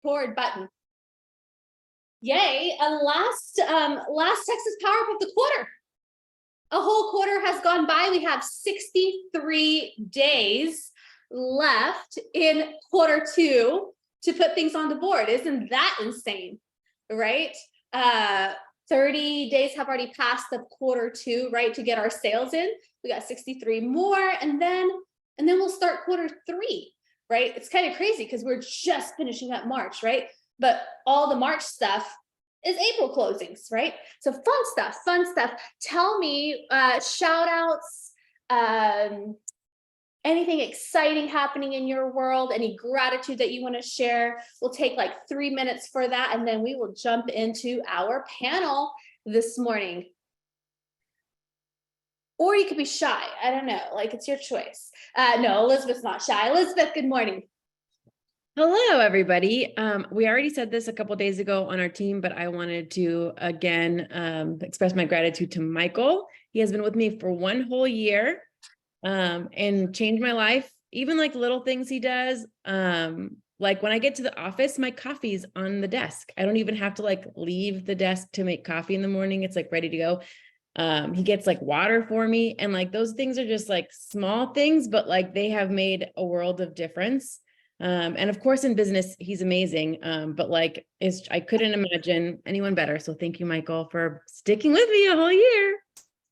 record button. Yay, a last Texas Power Up of the quarter. A whole quarter has gone by. We have 63 days left in quarter two to put things on the board. Isn't that insane, right? 30 days have already passed the quarter two, right, to get our sales in. We got 63 more, and then we'll start quarter three, right? It's kind of crazy because we're just finishing up March, right? But all the March stuff is April closings, right? So fun stuff. Tell me, shout outs, anything exciting happening in your world, any gratitude that you want to share. We'll take like 3 minutes for that, and then we will jump into our panel this morning. Or you could be shy. I don't know, like it's your choice. No, Elizabeth's not shy. Elizabeth, good morning. Hello, everybody. We already said this a couple of days ago on our team, but I wanted to again express my gratitude to Michael. He has been with me for 1 whole year and changed my life. Even like little things he does. Like when I get to the office, my coffee's on the desk. I don't even have to like leave the desk to make coffee in the morning. It's like ready to go. He gets like water for me, and like those things are just like small things, but like they have made a world of difference. And of course in business, he's amazing. But like, I couldn't imagine anyone better. So thank you, Michael, for sticking with me a whole year.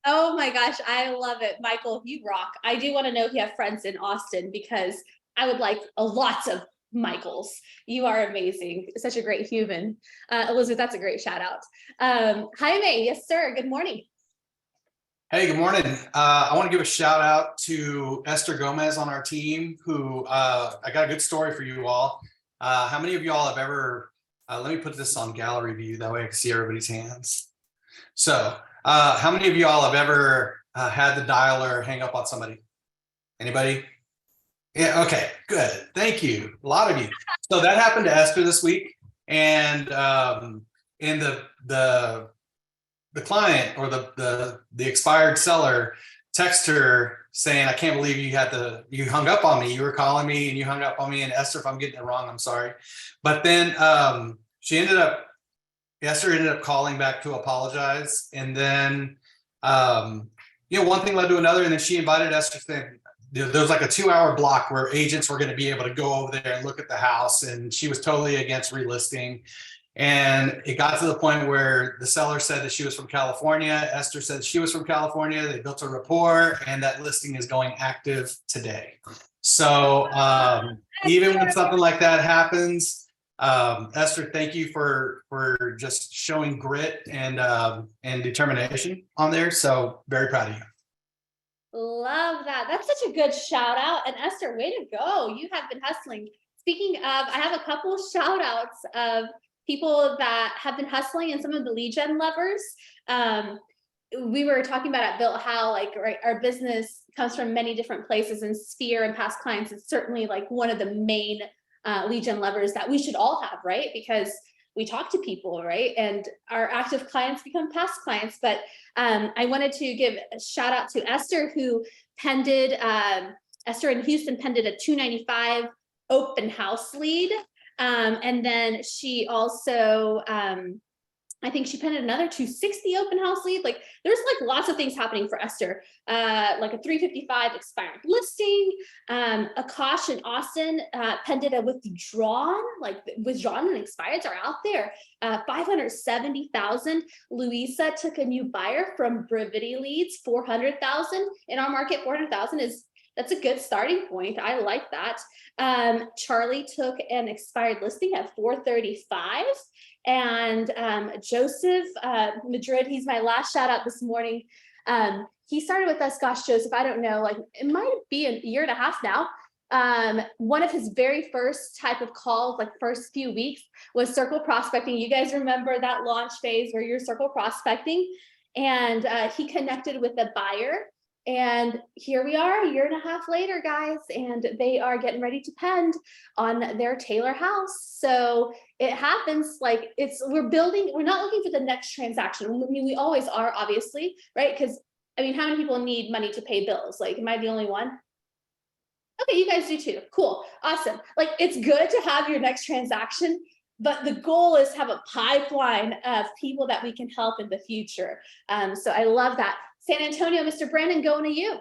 Oh my gosh, I love it. Michael, you rock. I do want to know if you have friends in Austin, because I would like lots of Michaels. You are amazing. Such a great human. Elizabeth, that's a great shout out. Jaime, yes, sir. Good morning. Hey, good morning. I want to give a shout out to Esther Gomez on our team, who I got a good story for you all. How many of y'all have ever, let me put this on gallery view, that way I can see everybody's hands. So how many of y'all have ever had the dialer hang up on somebody? Anybody? Yeah, okay, good. Thank you. A lot of you. So that happened to Esther this week. And in the client or the expired seller text her saying, I can't believe you hung up on me. You were calling me and you hung up on me. And Esther, if I'm getting it wrong, I'm sorry. But then Esther ended up calling back to apologize. And then, one thing led to another. And then she invited Esther to, there was like a 2-hour block where agents were going to be able to go over there and look at the house. And she was totally against relisting. And it got to the point where the seller said that she was from California. Esther said she was from California. They built a rapport, and that listing is going active today. So even when something like that happens, Esther, thank you for just showing grit and determination on there. So very proud of you. Love that. That's such a good shout out. And Esther, way to go. You have been hustling. Speaking of, I have a couple of shout outs of people that have been hustling and some of the lead gen lovers. We were talking about at Built how right, our business comes from many different places, and Sphere and past clients is certainly like one of the main lead gen levers that we should all have, right? Because we talk to people, right? And our active clients become past clients. But I wanted to give a shout out to Esther, who Esther in Houston pended a 295 open house lead. And then she also, I think she penned another 260 open house lead. Like there's like lots of things happening for Esther, like a 355 expired listing. Akash in Austin penned a withdrawn and expireds are out there. 570,000. Louisa took a new buyer from Brevity Leads, 400,000 in our market. 400,000 that's a good starting point. I like that. Charlie took an expired listing at 435. And Joseph Madrid, he's my last shout out this morning. He started with us, gosh, Joseph, I don't know, like it might be a year and a half now. One of his very first type of calls, like first few weeks, was circle prospecting. You guys remember that launch phase where you're circle prospecting? And he connected with a buyer. And here we are a year and a half later, guys, and they are getting ready to pen on their Taylor house. So it happens, like we're not looking for the next transaction. I mean, we always are, obviously, right? Because I mean, how many people need money to pay bills? Like, am I the only one? Okay, you guys do too. Cool, awesome. Like, it's good to have your next transaction but the goal is to have a pipeline of people that we can help in the future. So I love that. San Antonio, Mr. Brandon, going to you.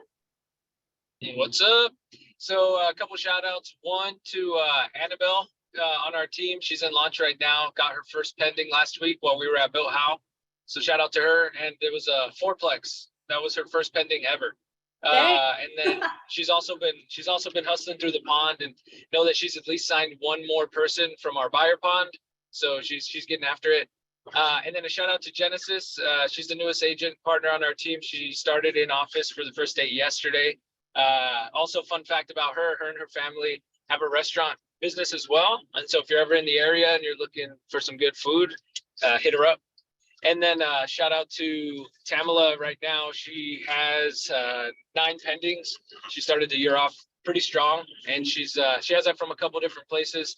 Hey, what's up? So a couple shout outs. One to Annabelle on our team. She's in launch right now. Got her first pending last week while we were at Built How. So shout out to her. And it was a fourplex. That was her first pending ever. And then she's also been hustling through the pond, and know that she's at least signed one more person from our buyer pond. So she's getting after it. And then a shout out to Genesis. She's the newest agent partner on our team. She started in office for the first day yesterday. Also, fun fact about her and her family have a restaurant business as well. And so if you're ever in the area and you're looking for some good food, hit her up. And then shout out to Tamala right now. She has 9 pendings. She started the year off pretty strong, and she has that from a couple different places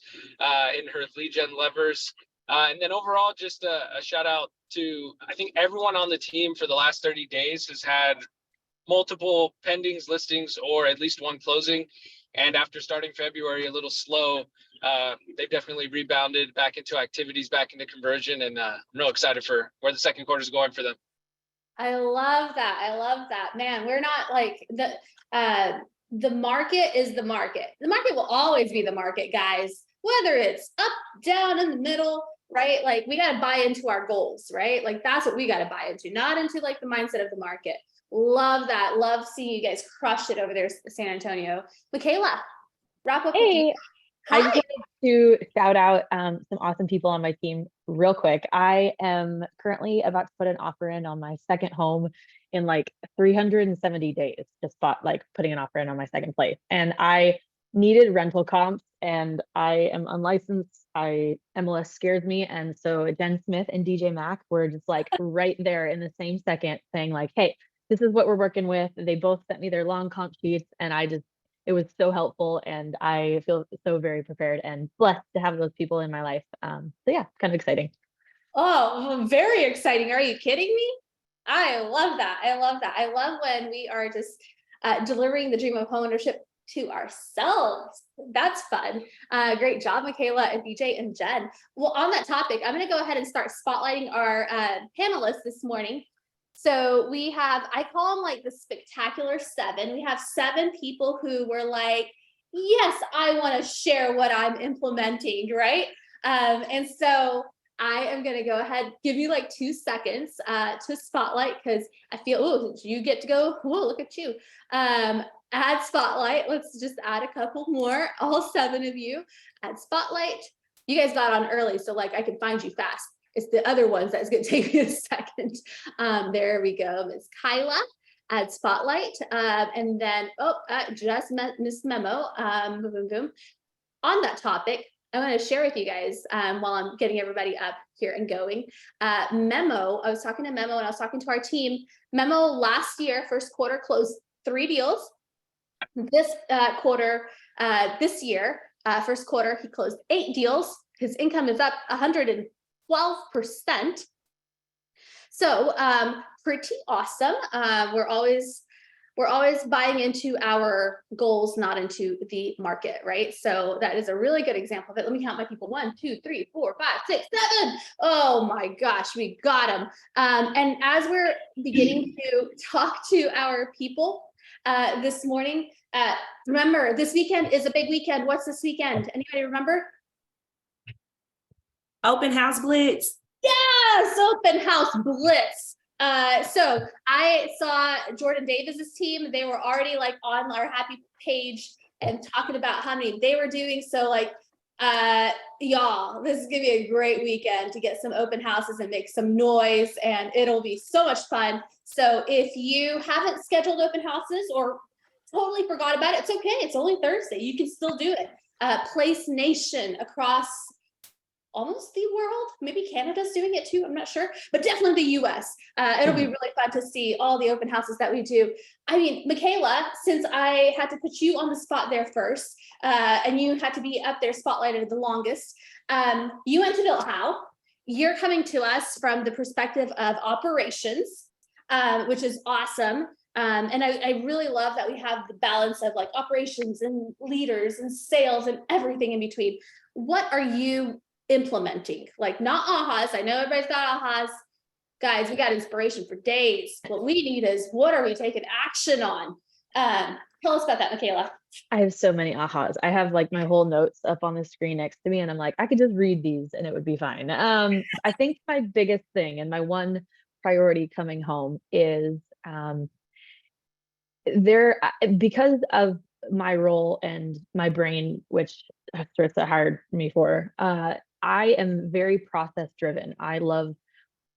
in her lead gen levers. And then overall, just a shout out to, I think, everyone on the team for the last 30 days has had multiple pendings, listings, or at least one closing. And after starting February a little slow, they've definitely rebounded back into activities, back into conversion, and I'm real excited for where the second quarter is going for them. I love that. I love that. Man, we're not like the market is the market. The market will always be the market, guys, whether it's up, down, in the middle, right? Like we got to buy into our goals, right? Like that's what we got to buy into, not into like the mindset of the market. Love that. Love seeing you guys crush it over there, San Antonio. Michaela, wrap up. Hey, I just wanted to shout out some awesome people on my team real quick. I am currently about to put an offer in on my second home in like 370 days, just putting an offer in on my second place. And I needed rental comps, and I am unlicensed. MLS scares me. And so Jen Smith and DJ Mack were just like right there in the same second saying like, hey, this is what we're working with. They both sent me their long comp sheets, and it was so helpful, and I feel so very prepared and blessed to have those people in my life. So yeah, kind of exciting. Oh, very exciting. Are you kidding me? I love that. I love that. I love when we are just delivering the dream of homeownership to ourselves. That's fun. Great job, Michaela and BJ and Jen. Well, on that topic, I'm going to go ahead and start spotlighting our panelists this morning. So we have, I call them like the spectacular 7. We have 7 people who were like, yes, I want to share what I'm implementing, right? And so I am going to go ahead, give you like 2 seconds to spotlight, because I feel, oh, you get to go, oh, look at you. Add spotlight. Let's just add a couple more. All 7 of you, add spotlight. You guys got on early, so like I can find you fast. It's the other ones that's going to take me a second. There we go. Miss Kyla, add spotlight. And then, just Miss Memo. Boom, boom, boom. On that topic, I want to share with you guys while I'm getting everybody up here and going. Memo, I was talking to Memo and I was talking to our team. Memo last year, first quarter, closed 3 deals. This quarter, this year, first quarter, he closed 8 deals. His income is up 112%. So pretty awesome. We're always buying into our goals, not into the market, right? So that is a really good example of it. Let me count my people. 1, 2, 3, 4, 5, 6, 7. Oh my gosh, we got them. And as we're beginning to talk to our people this morning, remember, this weekend is a big weekend. What's this weekend? Anybody remember? Open House Blitz. Yes, Open House Blitz. So I saw Jordan Davis's team. They were already like on our happy page and talking about how many they were doing. So like, y'all, this is gonna be a great weekend to get some open houses and make some noise, and it'll be so much fun. So if you haven't scheduled open houses or totally forgot about it, it's okay. It's only Thursday. You can still do it. Place Nation across almost the world, maybe Canada's doing it too, I'm not sure, but definitely the US. It'll be really fun to see all the open houses that we do. I mean, Michaela, since I had to put you on the spot there first, and you had to be up there spotlighted the longest, you went to Built How. You're coming to us from the perspective of operations, which is awesome. And I really love that we have the balance of like operations and leaders and sales and everything in between. What are you implementing, like not ahas. I know everybody's got ahas. Guys, we got inspiration for days. What we need is, what are we taking action on? Tell us about that, Michaela. I have so many ahas. I have like my whole notes up on the screen next to me, and I'm like, I could just read these and it would be fine. I think my biggest thing and my one priority coming home is because of my role and my brain, which Sarissa hired me for. I am very process driven. I love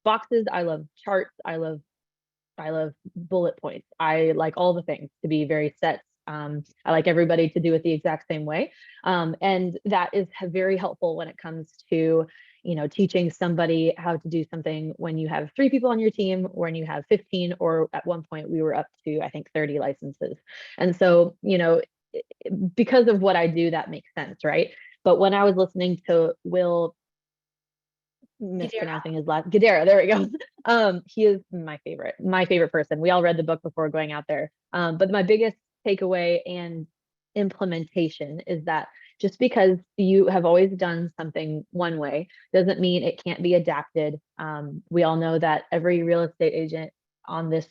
boxes. I love charts. I love bullet points. I like all the things to be very set. I like everybody to do it the exact same way. And that is very helpful when it comes to, teaching somebody how to do something when you have 3 people on your team, or when you have 15, or at one point we were up to, I think, 30 licenses. And so, because of what I do, that makes sense, right? But when I was listening to Will, mispronouncing his last, Guidara, there we go. He is my favorite person. We all read the book before going out there. But my biggest takeaway and implementation is that just because you have always done something one way doesn't mean it can't be adapted. We all know that every real estate agent on this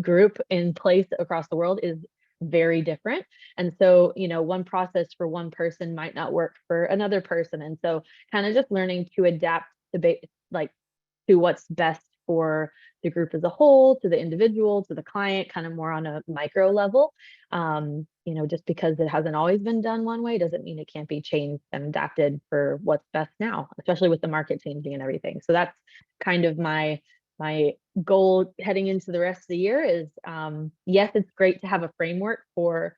group in place across the world is very different. And so, one process for one person might not work for another person. And so kind of just learning to adapt to what's best for the group as a whole, to the individual, to the client, kind of more on a micro level. Just because it hasn't always been done one way doesn't mean it can't be changed and adapted for what's best now, especially with the market changing and everything. So that's kind of my goal heading into the rest of the year is, yes, it's great to have a framework for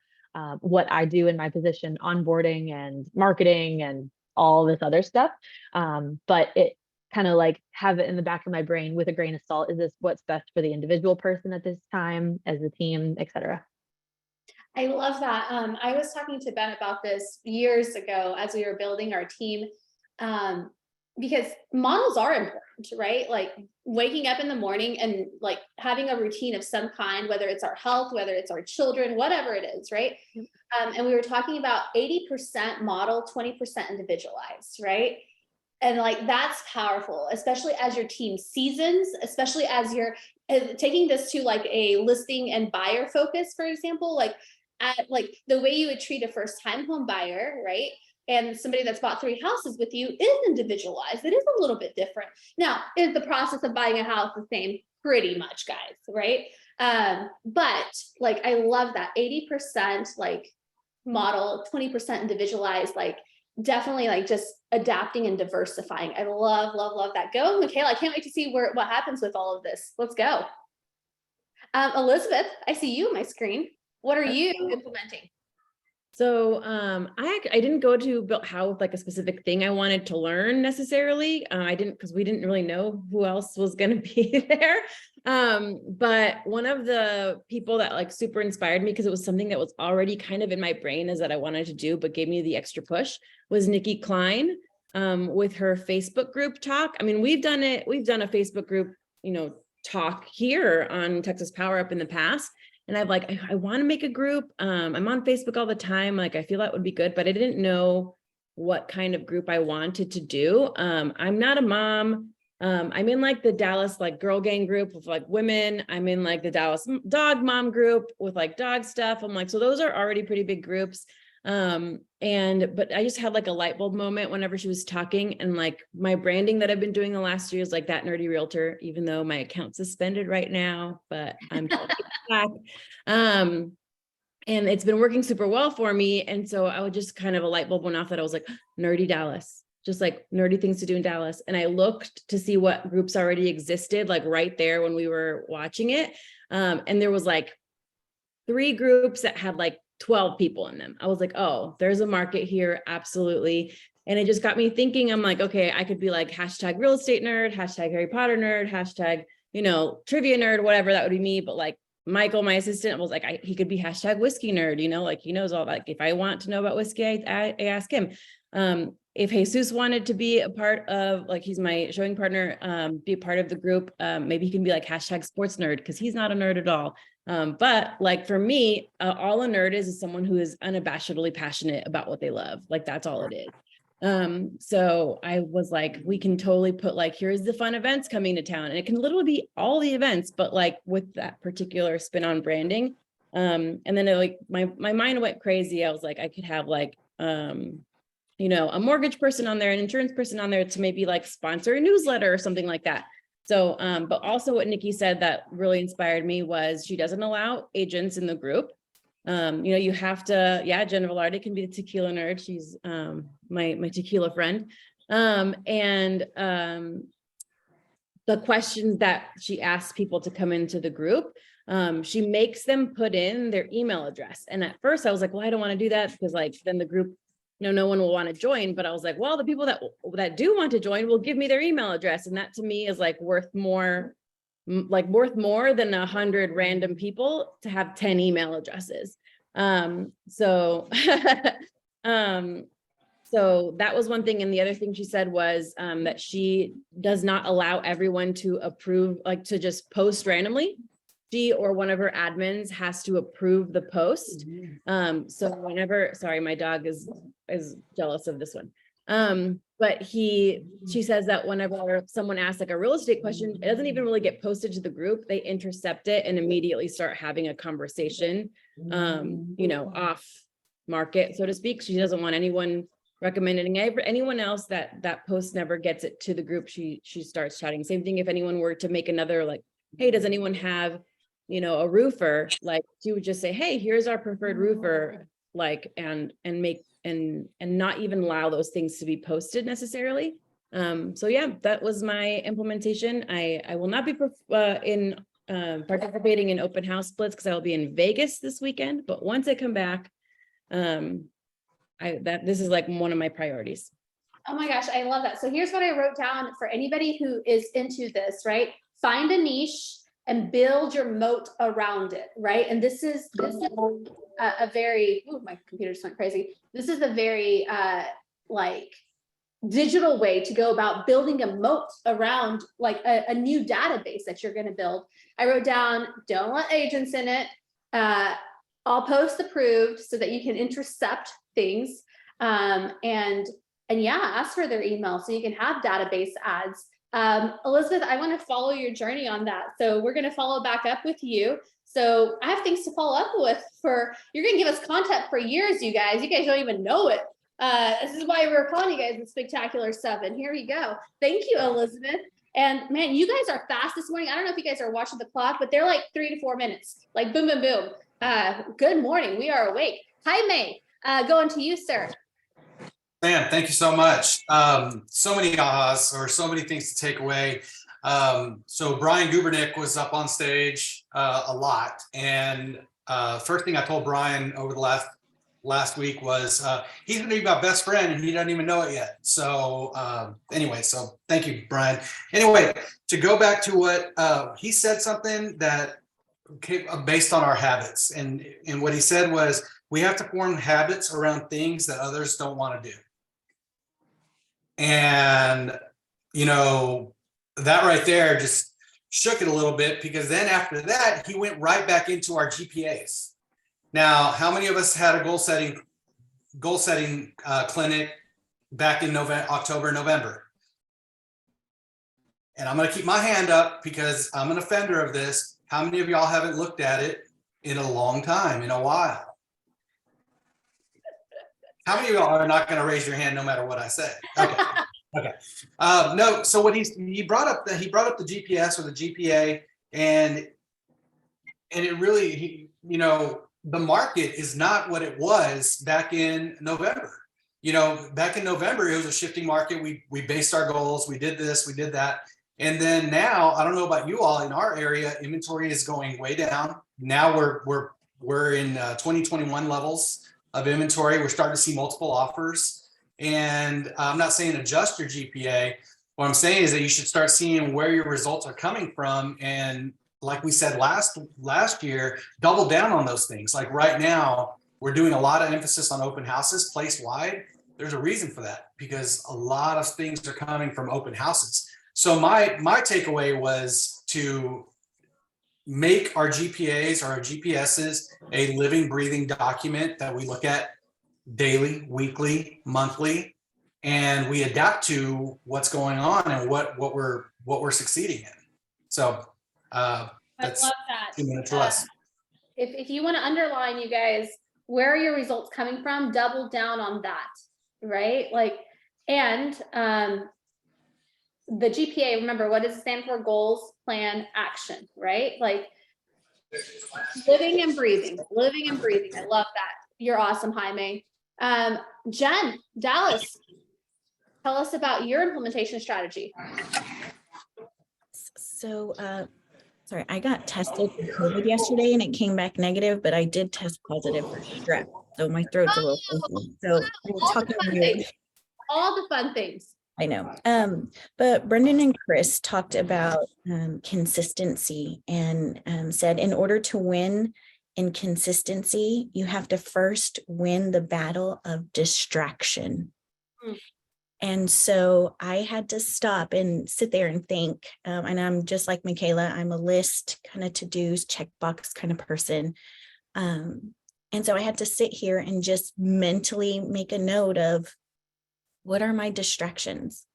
what I do in my position, onboarding and marketing and all this other stuff. But it kind of like have it in the back of my brain with a grain of salt. Is this what's best for the individual person at this time, as a team, et cetera? I love that. I was talking to Ben about this years ago as we were building our team, because models are important, right? Like waking up in the morning and like having a routine of some kind, whether it's our health, whether it's our children, whatever it is, right? And we were talking about 80% model, 20% individualized, right? And like that's powerful, especially as your team seasons, especially as you're taking this to like a listing and buyer focus, for example, like the way you would treat a first time home buyer, right? And somebody that's bought 3 houses with you is individualized. It is a little bit different. Now, is the process of buying a house the same? Pretty much, guys, right? But like, I love that 80% like model, 20% individualized, like definitely like just adapting and diversifying. I love, love, love that. Go, Michaela. I can't wait to see what happens with all of this. Let's go. Elizabeth, I see you on my screen. What are you implementing? So I didn't go to Built How with like a specific thing I wanted to learn necessarily. I didn't, because we didn't really know who else was going to be there. But one of the people that like super inspired me, because it was something that was already kind of in my brain is that I wanted to do, but gave me the extra push, was Nikki Klein with her Facebook group talk. I mean, we've done a Facebook group, talk here on Texas Power Up in the past. And I've like, I want to make a group. I'm on Facebook all the time. Like, I feel that would be good, but I didn't know what kind of group I wanted to do. I'm not a mom. I'm in like the Dallas like girl gang group with like women. I'm in like the Dallas dog mom group with like dog stuff. I'm like, so those are already pretty big groups. But I just had like a light bulb moment whenever she was talking, and like my branding that I've been doing the last year is like that nerdy realtor, even though my account's suspended right now, but I'm back. And it's been working super well for me. And so I would just kind of a light bulb went off that I was like, nerdy Dallas, just like nerdy things to do in Dallas. And I looked to see what groups already existed, like right there when we were watching it. And there was like 3 groups that had like 12 people in them. I was like, oh, there's a market here. Absolutely. And it just got me thinking, I'm like, okay, I could be like hashtag real estate nerd, hashtag Harry Potter nerd, hashtag, trivia nerd, whatever, that would be me. But like Michael, my assistant, was like, he could be hashtag whiskey nerd, like he knows all that. Like, if I want to know about whiskey, I ask him. If Jesus wanted to be a part of, like, he's my showing partner, be a part of the group, maybe he can be like hashtag sports nerd, because he's not a nerd at all. But like for me, all a nerd is someone who is unabashedly passionate about what they love. Like that's all it is. So I was like, we can totally put like, here's the fun events coming to town. And it can literally be all the events, but like with that particular spin on branding. And then like my mind went crazy. I was like, I could have like, you know, a mortgage person on there, an insurance person on there to maybe like sponsor a newsletter or something like that. So, but also what Nikki said that really inspired me was she doesn't allow agents in the group. You know, you have to, yeah, Jen Velarde can be the tequila nerd. She's my tequila friend. The questions that she asks people to come into the group, she makes them put in their email address. And at first I was like, well, I don't want to do that because like then the group, you know, no one will want to join. But I was like, well, the people that do want to join will give me their email address. And that to me is like worth more than 100 random people to have 10 email addresses. So that was one thing. And the other thing she said was that she does not allow everyone to approve, like to just post randomly. She or one of her admins has to approve the post. So whenever, sorry, my dog is jealous of this one. But she says that whenever someone asks like a real estate question, it doesn't even really get posted to the group. They intercept it and immediately start having a conversation, you know, off market, so to speak. She doesn't want anyone recommending anyone else that post never gets it to the group. She starts chatting. Same thing if anyone were to make another like, hey, does anyone have, you know, a roofer? Like she would just say, hey, here's our preferred roofer, like, and make and not even allow those things to be posted necessarily. So yeah, that was my implementation. I will not be participating in open house splits because I will be in Vegas this weekend. But once I come back, this is like one of my priorities. Oh my gosh, I love that. So here's what I wrote down for anybody who is into this, right? Find a niche and build your moat around it, right? And this is a very, oh, my computer just went crazy. This is a very like digital way to go about building a moat around like a new database that you're going to build. I wrote down, don't let agents in it. All post approved so that you can intercept things. And yeah, ask for their email so you can have database ads. Elizabeth, I want to follow your journey on that. So we're going to follow back up with you. So I have things to follow up with you're going to give us content for years, you guys. You guys don't even know it. This is why we're calling you guys the Spectacular Seven. Here we go. Thank you, Elizabeth. And man, you guys are fast this morning. I don't know if you guys are watching the clock, but they're like 3 to 4 minutes, like boom, boom, boom. Good morning. We are awake. Hi, May. Going to you, sir. Sam, thank you so much. So many ahas or so many things to take away. So Brian Gubernick was up on stage a lot. And first thing I told Brian over the last week was he's gonna be my best friend and he doesn't even know it yet. So anyway, so thank you, Brian. Anyway, to go back to what he said something that based on our habits. And what he said was, we have to form habits around things that others don't want to do. And, you know, that right there just shook it a little bit, because then after that, he went right back into our GPAs. Now, how many of us had a goal setting clinic back in October, November? And I'm going to keep my hand up because I'm an offender of this. How many of y'all haven't looked at it in a long time, in a while? How many of y'all are not going to raise your hand no matter what I say? Okay. Okay. No. So what he brought up the GPS or the GPA, and it really, you know, the market is not what it was back in November. You know, back in November, it was a shifting market. We based our goals. We did this, we did that. And then now, I don't know about you all, in our area, inventory is going way down. Now we're in 2021 levels of inventory. We're starting to see multiple offers. And I'm not saying adjust your GPA. What I'm saying is that you should start seeing where your results are coming from. And like we said last year, double down on those things. Like right now, we're doing a lot of emphasis on open houses place wide. There's a reason for that, because a lot of things are coming from open houses. So my takeaway was to make our GPAs or our GPSs a living, breathing document that we look at daily, weekly, monthly, and we adapt to what's going on and what we're succeeding in. So I that's love that. 2 minutes or less. If you want to underline, you guys, where are your results coming from? Double down on that, right? Like, and the GPA, remember, what does it stand for? Goals, plan, action, right? Like living and breathing. I love that. You're awesome, Jaime. Jen, Dallas, tell us about your implementation strategy. So, sorry, I got tested for COVID yesterday and it came back negative, but I did test positive for strep. So my throat's a little funky. So I'm All the talking fun weird. things. All the fun things. I know. But Brendan and Chris talked about consistency and said in order to win in consistency, you have to first win the battle of distraction. And so I had to stop and sit there and think, and I'm just like Michaela, I'm a list kind of to-dos, checkbox kind of person. And so I had to sit here and just mentally make a note of what are my distractions?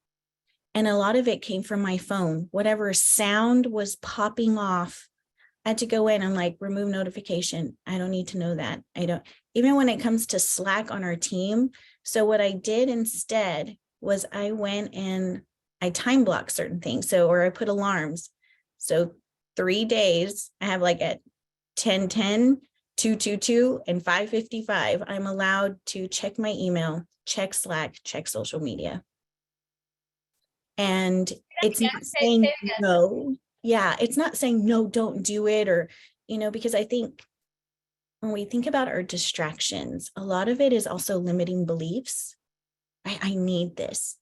And a lot of it came from my phone. Whatever sound was popping off, I had to go in and like remove notification. I don't need to know that. I don't, even when it comes to Slack on our team. So what I did instead was I went and I time blocked certain things. So, or I put alarms. So 3 days, I have like at 10:10, 2:22, and 5:55, I'm allowed to check my email, check Slack, check social media. And it's not saying no. Yeah, it's not saying no, don't do it, or, because I think when we think about our distractions, a lot of it is also limiting beliefs. I need this.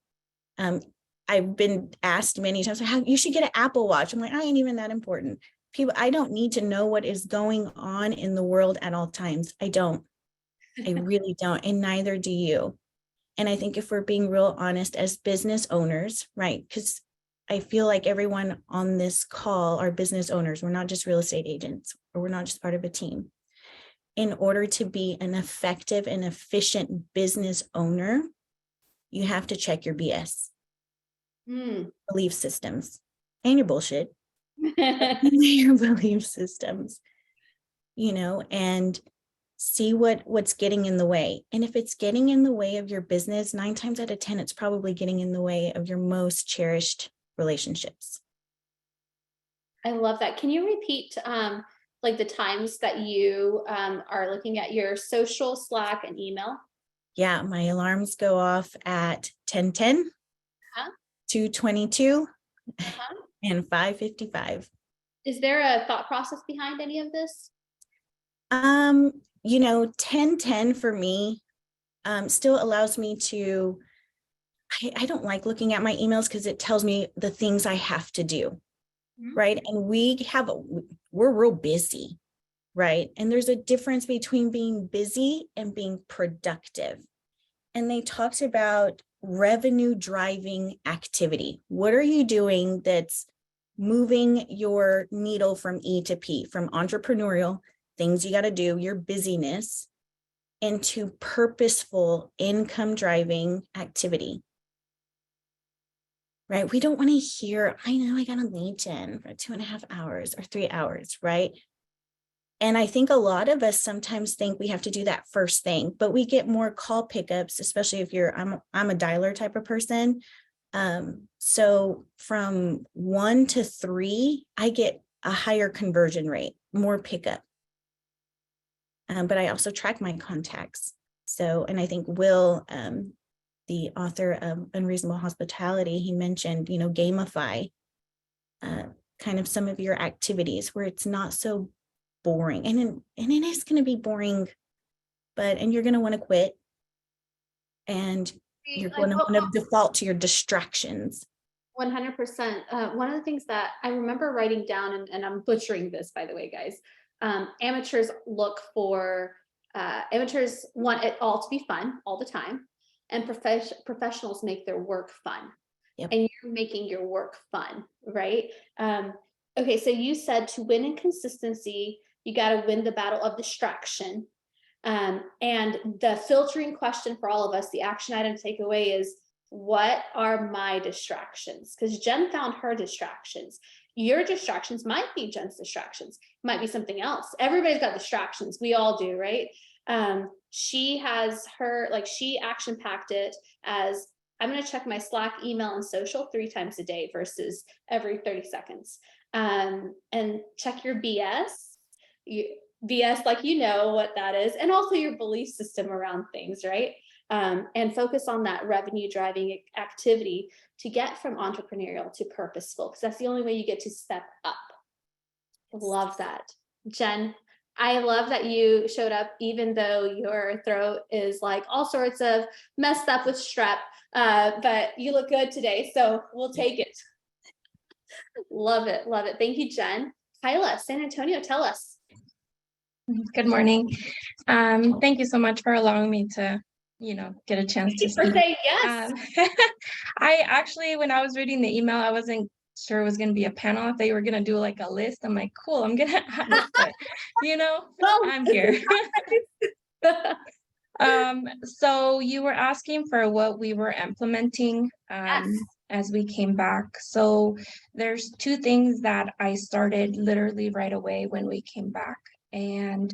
I've been asked many times, how you should get an Apple Watch. I'm like, I ain't even that important. People, I don't need to know what is going on in the world at all times. I don't. I really don't. And neither do you. And I think if we're being real honest as business owners, right? Because I feel like everyone on this call are business owners. We're not just real estate agents, or we're not just part of a team. In order to be an effective and efficient business owner, you have to check your BS, belief systems, and your bullshit, your belief systems, and see what's getting in the way. And if it's getting in the way of your business, 9 times out of 10, it's probably getting in the way of your most cherished relationships. I love that. Can you repeat like the times that you are looking at your social, Slack, and email? Yeah, my alarms go off at 10:10, 2:22, and 5:55. Is there a thought process behind any of this? 10:10 for me still allows me to, I don't like looking at my emails because it tells me the things I have to do, right? And we're real busy, right? And there's a difference between being busy and being productive. And they talked about revenue driving activity. What are you doing that's moving your needle from E to P, from entrepreneurial things you got to do, your busyness, into purposeful income driving activity? Right? We don't want to hear, I know I got a lead gen for 2.5 hours or 3 hours, right? And I think a lot of us sometimes think we have to do that first thing, but we get more call pickups, especially if I'm a dialer type of person. So from 1 to 3, I get a higher conversion rate, more pickup. But I also track my contacts. So, and I think Will, the author of Unreasonable Hospitality, he mentioned, gamify kind of some of your activities where it's not so boring. And it is going to be boring, and you're going to want to quit. And you're going to want to default to your distractions. 100%. One of the things that I remember writing down, and I'm butchering this, by the way, guys, amateurs amateurs want it all to be fun all the time, and professionals make their work fun. Yep. And you're making your work fun, right? Okay, so you said to win in consistency, you got to win the battle of distraction. And the filtering question for all of us, the action item takeaway is, what are my distractions? Because Jen found her distractions. Your distractions might be Jen's distractions, might be something else. Everybody's got distractions. We all do, right? She has her, like, she action packed it as, I'm going to check my Slack, email, and social 3 times a day versus every 30 seconds. And check your BS. BS, like, you know what that is, and also your belief system around things, right? And focus on that revenue driving activity to get from entrepreneurial to purposeful, because that's the only way you get to step up. Love that. Jen, I love that you showed up, even though your throat is like all sorts of messed up with strep, but you look good today, so we'll take it. Love it. Love it. Thank you, Jen. Kyla, San Antonio, tell us. Good morning. Thank you so much for allowing me to, get a chance to For speak. saying yes. I actually, when I was reading the email, I wasn't sure it was going to be a panel. If they were going to do like a list, I'm like, cool, I'm going to add it, but I'm here. So you were asking for what we were implementing as we came back. So there's 2 things that I started literally right away when we came back. And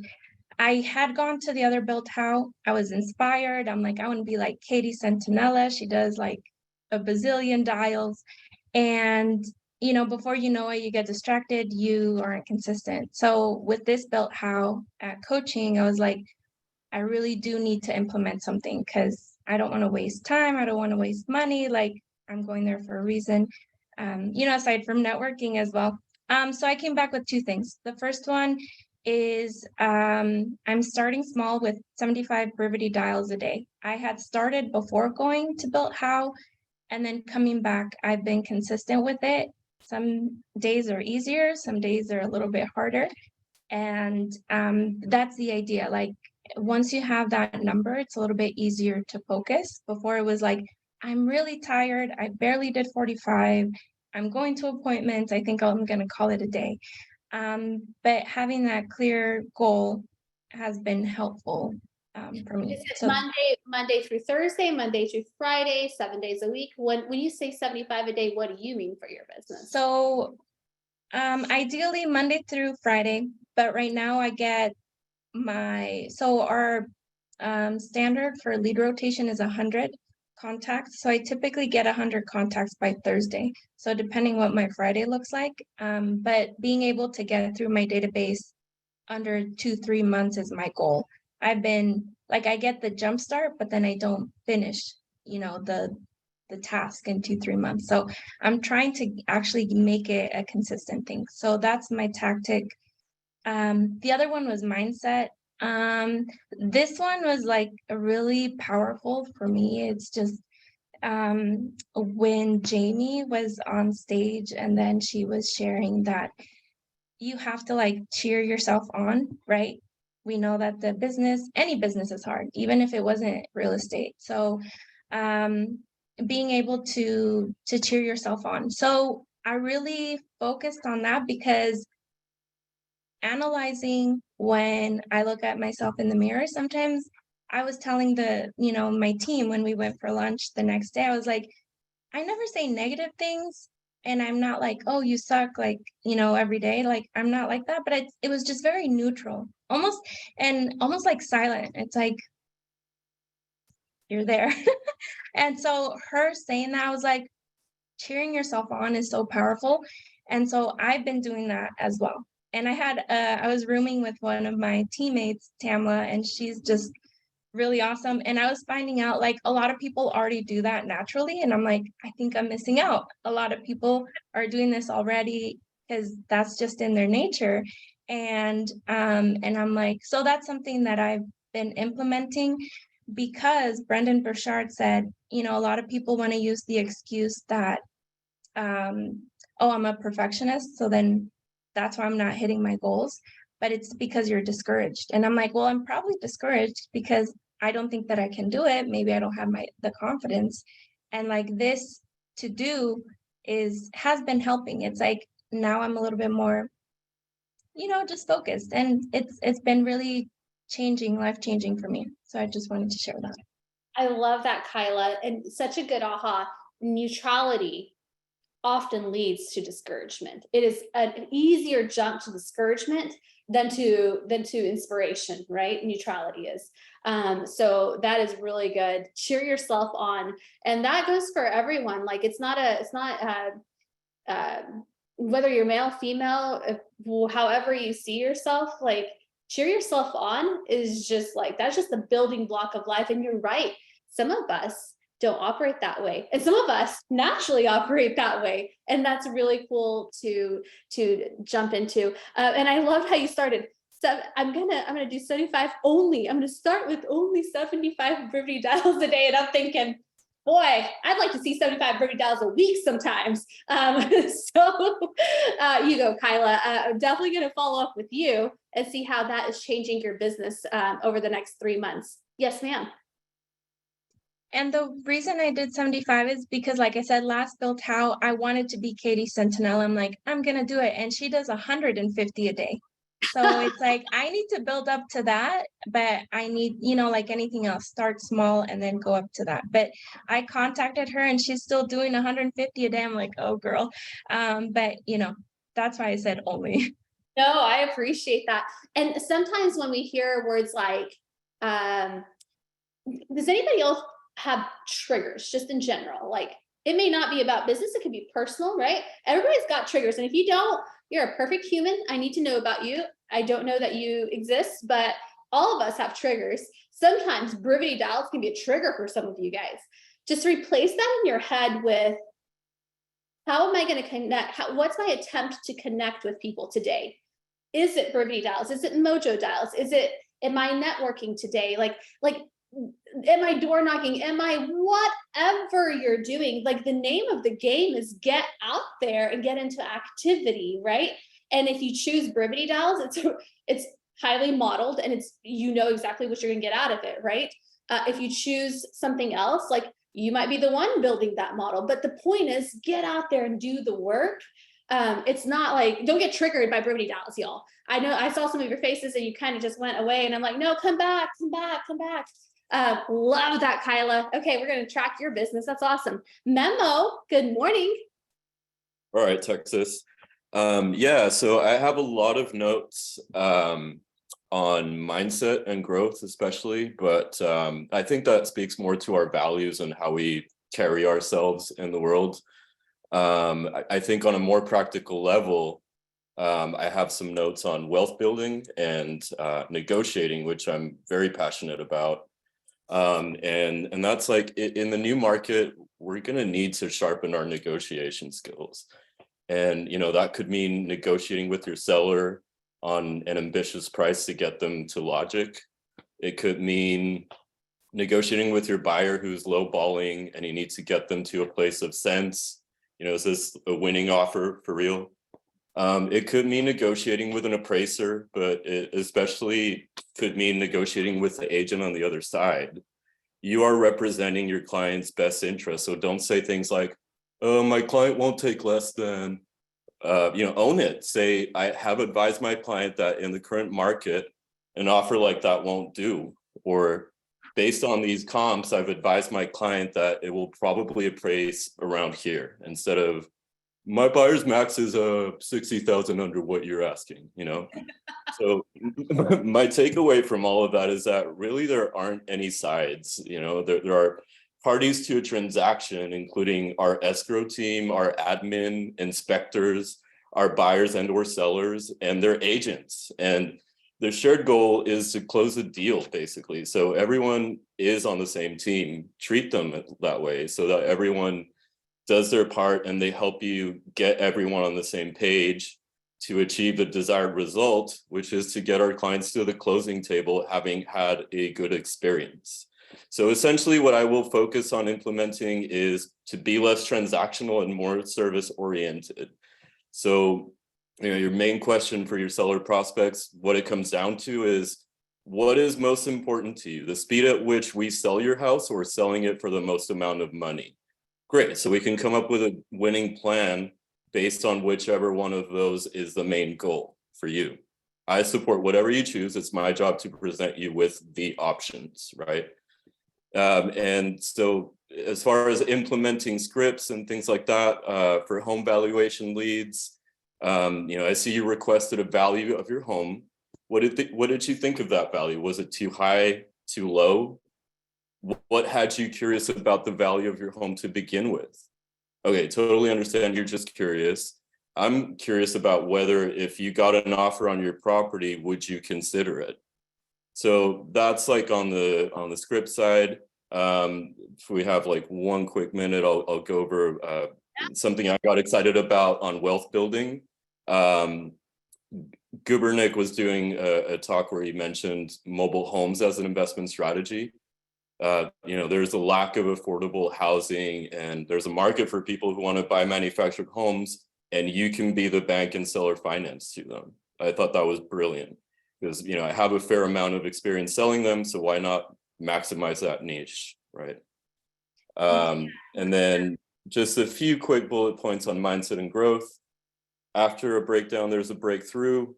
I had gone to the other Built How. I was inspired. I'm like, I want to be like Katie Centinella. She does like a bazillion dials. And, before you know it, you get distracted, you aren't consistent. So with this Built How at coaching, I was like, I really do need to implement something because I don't want to waste time. I don't want to waste money. Like, I'm going there for a reason, aside from networking as well. So I came back with 2 things. The first one is I'm starting small with 75 Brivity dials a day. I had started before going to Built How, and then coming back, I've been consistent with it. Some days are easier, some days are a little bit harder. And that's the idea. Like, once you have that number, it's a little bit easier to focus. Before it was like, I'm really tired. I barely did 45. I'm going to appointments. I think I'm going to call it a day. But having that clear goal has been helpful for me. So Monday through Thursday, Monday through Friday, 7 days a week. When you say 75 a day, what do you mean for your business? So ideally Monday through Friday, but right now I get our standard for lead rotation is 100 contacts. So I typically get 100 contacts by Thursday. So depending what my Friday looks like, but being able to get through my database under 2-3 months is my goal. I've been like, I get the jump start, but then I don't finish, the task in 2-3 months. So I'm trying to actually make it a consistent thing. So that's my tactic. The other one was mindset. This one was like really powerful for me. It's just when Jamie was on stage and then she was sharing that you have to like cheer yourself on, right? We know that any business is hard, even if it wasn't real estate. So being able to cheer yourself on. So I really focused on that because analyzing when I look at myself in the mirror, sometimes I was telling my team when we went for lunch the next day, I was like, I never say negative things. And I'm not like, oh, you suck, like, every day. Like, I'm not like that. But it was just very neutral, almost like silent. It's like, you're there. And so her saying that, I was like, cheering yourself on is so powerful. And so I've been doing that as well. And I was rooming with one of my teammates, Tamla, and she's just really awesome. And I was finding out like a lot of people already do that naturally. And I'm like, I think I'm missing out. A lot of people are doing this already because that's just in their nature. And I'm like, so that's something that I've been implementing because Brendan Burchard said, a lot of people want to use the excuse that, I'm a perfectionist. So then that's why I'm not hitting my goals, but it's because you're discouraged. And I'm like, well, I'm probably discouraged because I don't think that I can do it. Maybe I don't have the confidence. And like this to do has been helping. It's like, now I'm a little bit more, just focused, and it's been really life changing for me. So I just wanted to share that. I love that, Kyla, and such a good aha. Neutrality often leads to discouragement. It is an easier jump to discouragement than to inspiration, right? Neutrality is. So that is really good. Cheer yourself on, and that goes for everyone. Like it's not whether you're male, female, however you see yourself, like cheer yourself on is just like, that's just the building block of life. And you're right. Some of us don't operate that way, and some of us naturally operate that way, and that's really cool to jump into. And I loved how you started. So I'm gonna do 75 only. I'm gonna start with only 75 Brivity dials a day, and I'm thinking, boy, I'd like to see 75 Brivity dials a week sometimes. So you go, Kyla. I'm definitely gonna follow up with you and see how that is changing your business over the next 3 months. Yes, ma'am. And the reason I did 75 is because, like I said, last Built How, I wanted to be Katie Sentinel. I'm like, I'm gonna do it. And she does 150 a day. So it's like, I need to build up to that, but I need, like anything else, start small and then go up to that. But I contacted her and she's still doing 150 a day. I'm like, oh girl. But that's why I said only. No, I appreciate that. And sometimes when we hear words like, does anybody else have triggers just in general? Like it may not be about business, it could be personal, right? Everybody's got triggers. And if you don't, you're a perfect human. I need to know about you. I don't know that you exist, but all of us have triggers. Sometimes Brivity dials can be a trigger for some of you guys. Just replace that in your head with, how am I going to connect? What's my attempt to connect with people today? Is it Brivity dials? Is it Mojo dials? Am I networking today? Like, am I door knocking? Am I whatever you're doing? Like the name of the game is get out there and get into activity, right? And if you choose Brivity dials, it's highly modeled and it's, exactly what you're gonna get out of it, right? If you choose something else, like you might be the one building that model, but the point is get out there and do the work. It's not like, don't get triggered by Brivity dials, y'all. I know I saw some of your faces and you kind of just went away and I'm like, no, come back. Love that, Kyla. Okay, we're going to track your business. That's awesome. Memo, good morning. All right, Texas. Yeah, so I have a lot of notes on mindset and growth, especially, but I think that speaks more to our values and how we carry ourselves in the world. I think on a more practical level, I have some notes on wealth building and negotiating, which I'm very passionate about. And that's like in the new market, we're going to need to sharpen our negotiation skills. And, that could mean negotiating with your seller on an ambitious price to get them to logic. It could mean negotiating with your buyer who's lowballing and you need to get them to a place of sense. Is this a winning offer for real? It could mean negotiating with an appraiser, but it especially could mean negotiating with the agent on the other side. You are representing your client's best interest. So don't say things like, oh, my client won't take less than, own it. Say, I have advised my client that in the current market, an offer like that won't do. Or based on these comps, I've advised my client that it will probably appraise around here, instead of my buyer's max is 60,000 under what you're asking, So my takeaway from all of that is that really there aren't any sides, there are parties to a transaction, including our escrow team, our admin, inspectors, our buyers and or sellers, and their agents. And the shared goal is to close a deal, basically. So everyone is on the same team. Treat them that way so that everyone does their part and they help you get everyone on the same page to achieve the desired result, which is to get our clients to the closing table having had a good experience. So essentially what I will focus on implementing is to be less transactional and more service oriented. So, your main question for your seller prospects, what it comes down to is, what is most important to you? The speed at which we sell your house or selling it for the most amount of money? Great, so we can come up with a winning plan based on whichever one of those is the main goal for you. I support whatever you choose. It's my job to present you with the options, right? And so as far as implementing scripts and things like that for home valuation leads, I see you requested a value of your home. What did you think of that value? Was it too high, too low? What had you curious about the value of your home to begin with? Okay, totally understand. You're just curious. I'm curious about whether if you got an offer on your property, would you consider it? So that's like on the script side. If we have like 1 quick minute, I'll go over something I got excited about on wealth building. Gubernick was doing a talk where he mentioned mobile homes as an investment strategy. There's a lack of affordable housing, and there's a market for people who want to buy manufactured homes, and you can be the bank and seller finance to them. I thought that was brilliant because, I have a fair amount of experience selling them, so why not maximize that niche, right? And then just a few quick bullet points on mindset and growth. After a breakdown, there's a breakthrough.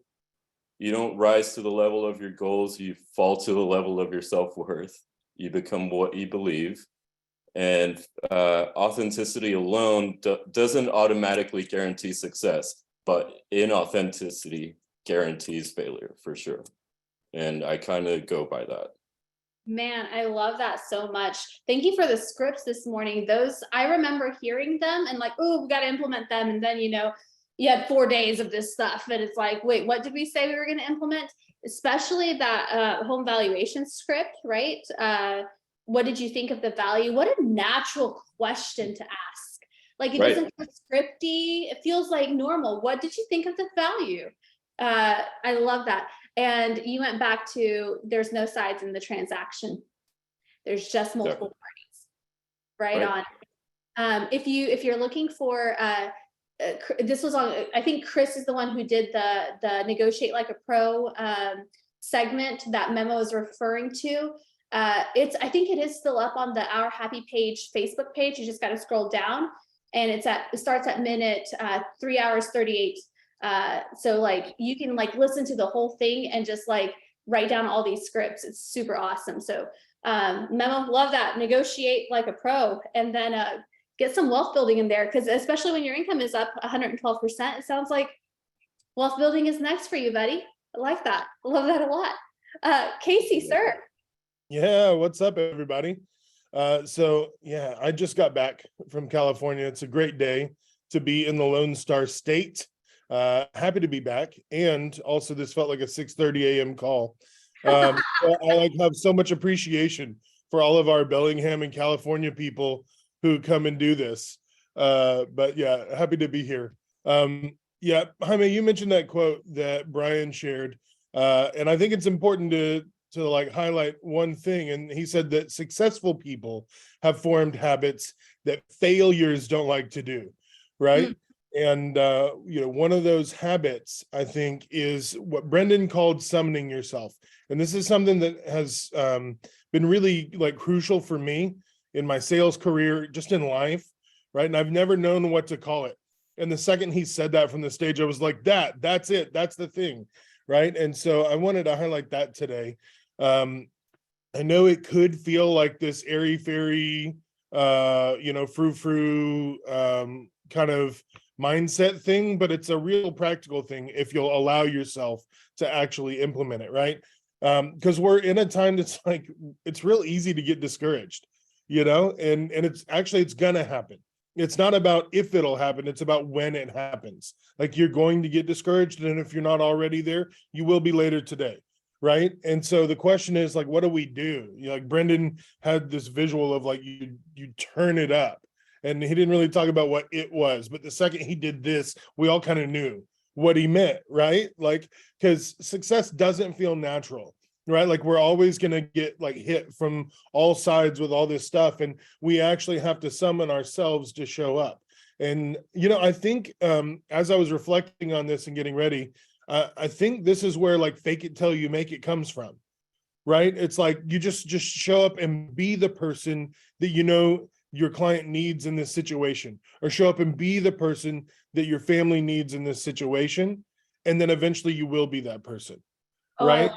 You don't rise to the level of your goals, you fall to the level of your self-worth. You become what you believe. And authenticity alone doesn't automatically guarantee success, but inauthenticity guarantees failure for sure. And I kind of go by that. Man, I love that so much. Thank you for the scripts this morning. Those, I remember hearing them and like, oh, we got to implement them. And then, you had 4 days of this stuff. And it's like, wait, what did we say we were going to implement? Especially that home valuation script, right? What did you think of the value? What a natural question to ask. Like, it doesn't feel scripty. It feels like normal. What did you think of the value? I love that. And you went back to, there's no sides in the transaction. There's just multiple parties, right on. If you're looking for, this was on, I think Chris is the one who did the Negotiate Like a Pro segment that Memo is referring to. I think it is still up on the Our Happy Page Facebook page. You just got to scroll down, and it starts at minute 3 hours 38. So like you can like listen to the whole thing and just like write down all these scripts. It's super awesome. So Memo, love that. Negotiate like a pro, and then get some wealth building in there, because especially when your income is up 112%, it sounds like wealth building is next for you, buddy. I like that. I love that a lot. Casey, sir. Yeah, what's up, everybody? I just got back from California. It's a great day to be in the Lone Star State. Happy to be back, and also this felt like a 6:30 a.m. call. I have so much appreciation for all of our Bellingham and California people who come and do this. But yeah, happy to be here. Jaime, you mentioned that quote that Brian shared, and I think it's important to like highlight one thing. And he said that successful people have formed habits that failures don't like to do, right? Mm-hmm. And one of those habits, I think, is what Brendan called summoning yourself. And this is something that has been really like crucial for me in my sales career, just in life, right? And I've never known what to call it. And the second he said that from the stage, I was like, that's it, that's the thing, right? And so I wanted to highlight that today. I know it could feel like this airy-fairy, frou-frou kind of mindset thing, but it's a real practical thing if you'll allow yourself to actually implement it, right? Because we're in a time that's like, it's real easy to get discouraged, and it's gonna happen. It's not about if it'll happen, it's about when it happens. Like, you're going to get discouraged, and if you're not already there, you will be later today, right? And so the question is, like, what do we do? Like Brendan had this visual of like, you turn it up. And he didn't really talk about what it was, but the second he did this, we all kind of knew what he meant, right? Like, because success doesn't feel natural, right? Like, we're always going to get like hit from all sides with all this stuff. And we actually have to summon ourselves to show up. And, I think as I was reflecting on this and getting ready, I think this is where like fake it till you make it comes from, right? It's like, you just show up and be the person that your client needs in this situation, or show up and be the person that your family needs in this situation. And then eventually you will be that person, right?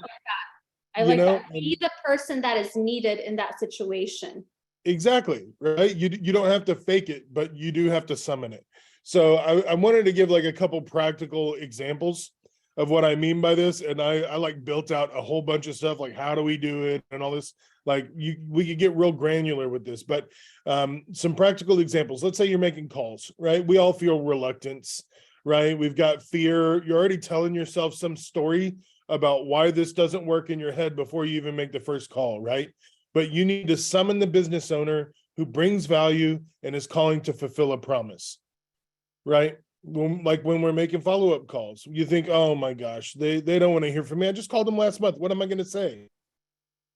I You like know, that. Be the person that is needed in that situation. exactly, right? You don't have to fake it, but you do have to summon it. So I wanted to give like a couple practical examples of what I mean by this. And I like built out a whole bunch of stuff, like how do we do it and all this. Like we could get real granular with this, but some practical examples. Let's say you're making calls, right? We all feel reluctance, right? We've got fear. You're already telling yourself some story about why this doesn't work in your head before you even make the first call, right? But you need to summon the business owner who brings value and is calling to fulfill a promise, right? Like when we're making follow-up calls, you think, oh my gosh, they don't want to hear from me. I just called them last month. What am I going to say?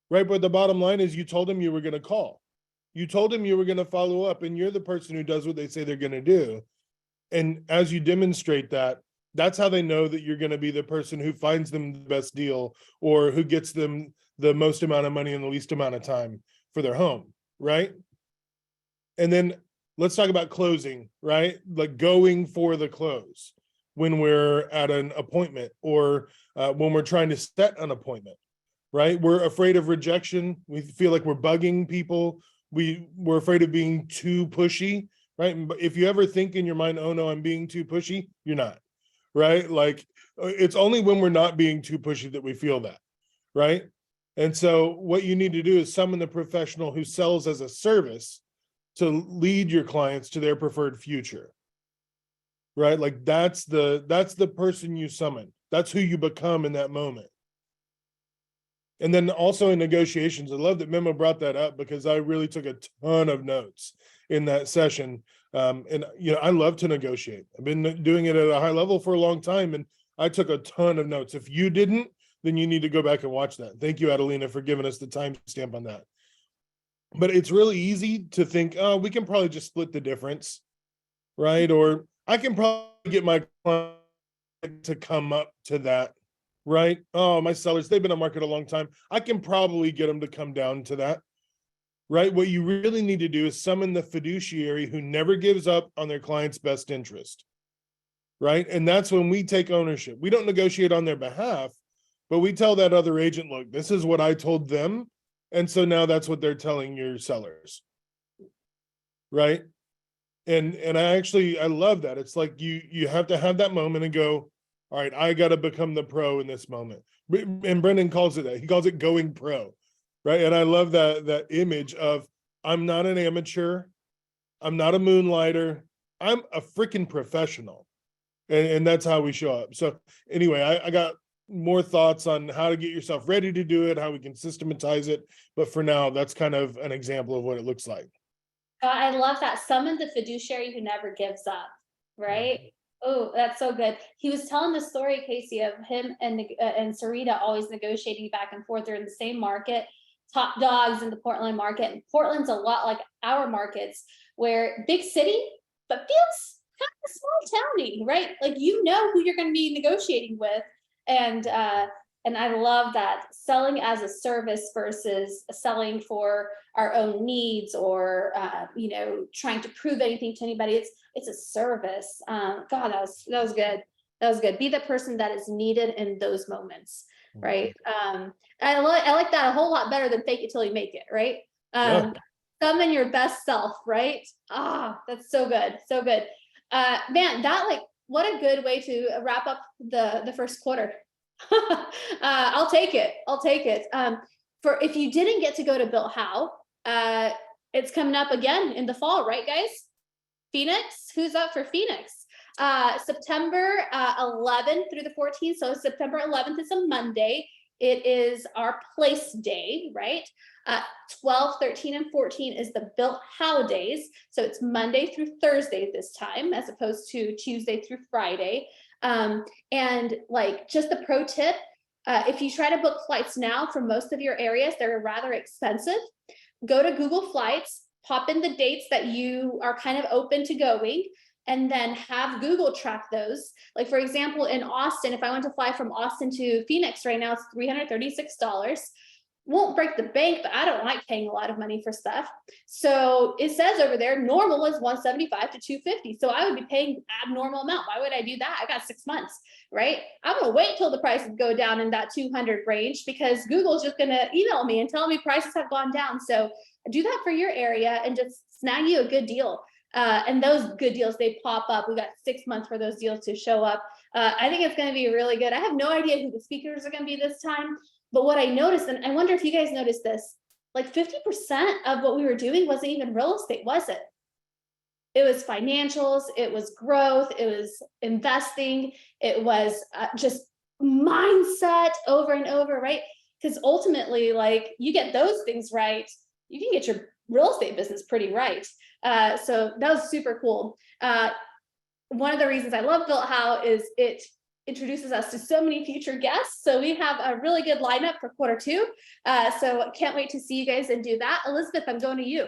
Right? But the bottom line is you told them you were going to call. You told them you were going to follow up, and you're the person who does what they say they're going to do. And as you demonstrate that, that's how they know that you're going to be the person who finds them the best deal or who gets them the most amount of money in the least amount of time for their home, right? And then let's talk about closing, right? Like going for the close when we're at an appointment or when we're trying to set an appointment, right? We're afraid of rejection. We feel like we're bugging people. We're afraid of being too pushy, right? But if you ever think in your mind, oh no, I'm being too pushy, you're not, right? Like it's only when we're not being too pushy that we feel that, right? And so what you need to do is summon the professional who sells as a service to lead your clients to their preferred future, right? Like that's the person you summon. That's who you become in that moment. And then also in negotiations, I love that Memo brought that up because I really took a ton of notes in that session. And I love to negotiate. I've been doing it at a high level for a long time, and I took a ton of notes. If you didn't, then you need to go back and watch that. Thank you, Adelina, for giving us the timestamp on that. But it's really easy to think, oh, we can probably just split the difference, right? Or I can probably get my client to come up to that, right? Oh, my sellers, they've been on market a long time. I can probably get them to come down to that, right? What you really need to do is summon the fiduciary who never gives up on their client's best interest, right? And that's when we take ownership. We don't negotiate on their behalf, but we tell that other agent, look, this is what I told them. And so now that's what they're telling your sellers, right? And I love that. It's like you have to have that moment and go, all right, I got to become the pro in this moment. And Brendan calls it that. He calls it going pro, right? And I love that image of I'm not an amateur, I'm not a moonlighter, I'm a freaking professional, and that's how we show up. So anyway, I got more thoughts on how to get yourself ready to do it, how we can systematize it. But for now, that's kind of an example of what it looks like. I love that. Summon the fiduciary who never gives up, right? Oh, that's so good. He was telling the story, Casey, of him and Sarita always negotiating back and forth. They're in the same market, top dogs in the Portland market. And Portland's a lot like our markets, where big city, but feels kind of small towny, right? Like you know who you're going to be negotiating with. And I love that selling as a service versus selling for our own needs or trying to prove anything to anybody. It's a service. God, that was good. That was good. Be the person that is needed in those moments, right? I like that a whole lot better than fake it till you make it, right? Summon your best self, right? That's so good, so good. Man, what a good way to wrap up the first quarter. I'll take it. For if you didn't get to go to Built How, it's coming up again in the fall, right, guys? Phoenix, who's up for Phoenix? September 11th through the 14th. So September 11th is a Monday. It is our place day, right? 12, 13, and 14 is the Built How days. So it's Monday through Thursday this time, as opposed to Tuesday through Friday. And like just the pro tip, if you try to book flights now for most of your areas, they're rather expensive. Go to Google Flights, pop in the dates that you are kind of open to going, and then have Google track those. Like for example, in Austin, if I want to fly from Austin to Phoenix right now, it's $336. won't break the bank, but I don't like paying a lot of money for stuff. So it says over there, normal is 175 to 250. So I would be paying abnormal amount. Why would I do that? I got 6 months, right? I'm gonna wait till the prices go down in that 200 range, because Google's just gonna email me and tell me prices have gone down. So do that for your area and just snag you a good deal. And those good deals, they pop up. We got 6 months for those deals to show up. I think it's gonna be really good. I have no idea who the speakers are gonna be this time. But what I noticed, and I wonder if you guys noticed this, like 50% of what we were doing wasn't even real estate, was it? It was financials, it was growth, it was investing, it was just mindset over and over, right? Because ultimately, like, you get those things right, you can get your real estate business pretty right. So that was super cool. One of the reasons I love Built How is it introduces us to so many future guests. So we have a really good lineup for Q2. So can't wait to see you guys and do that. Elizabeth, I'm going to you.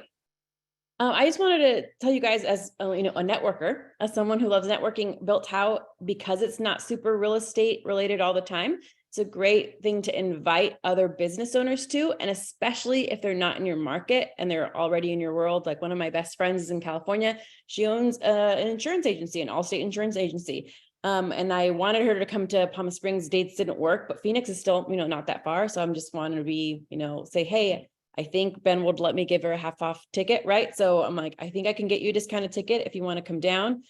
I just wanted to tell you guys, as a networker, as someone who loves networking, Built How, because it's not super real estate related all the time, it's a great thing to invite other business owners to, and especially if they're not in your market and they're already in your world. Like, one of my best friends is in California. She owns an insurance agency, an Allstate insurance agency. And I wanted her to come to Palm Springs. Dates didn't work, but Phoenix is still, not that far. So I'm just wanting to be, say, hey, I think Ben would let me give her a half off ticket, right? So I'm like, I think I can get you a discounted ticket if you want to come down.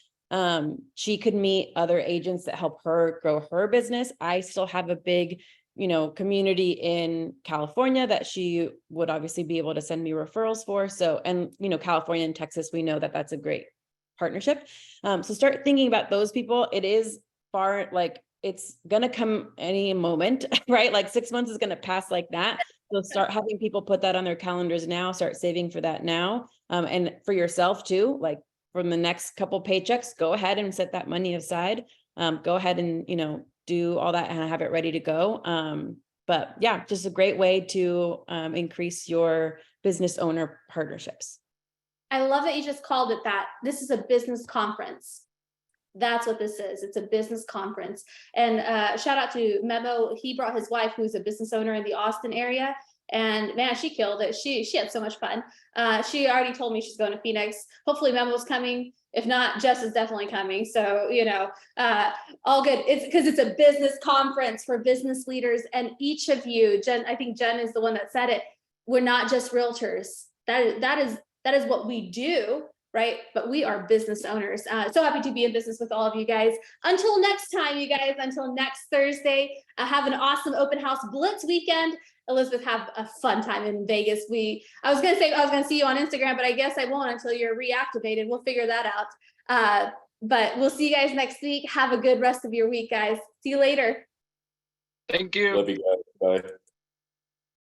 She could meet other agents that help her grow her business. I still have a big, community in California that she would obviously be able to send me referrals for. So, and, California and Texas, we know that that's a great partnership. So start thinking about those people. It is far, like, it's going to come any moment, right? Like 6 months is going to pass like that. So start having people put that on their calendars now, start saving for that now. And for yourself too, like from the next couple paychecks, go ahead and set that money aside. Go ahead and, do all that and have it ready to go. But yeah, just a great way to increase your business owner partnerships. I love that you just called it that. This is a business conference. That's what this is. It's a business conference. And shout out to Memo. He brought his wife, who's a business owner in the Austin area. And man, she killed it. She had so much fun. She already told me she's going to Phoenix. Hopefully Memo's coming. If not, Jess is definitely coming. So, all good. It's because it's a business conference for business leaders. And each of you, Jen, I think Jen is the one that said it. We're not just realtors. That is what we do, right? But we are business owners. So happy to be in business with all of you guys. Until next time, you guys, until next Thursday, have an awesome open house blitz weekend. Elizabeth, have a fun time in Vegas. I was going to say I was going to see you on Instagram, but I guess I won't until you're reactivated. We'll figure that out. But we'll see you guys next week. Have a good rest of your week, guys. See you later. Thank you. Love you guys. Bye.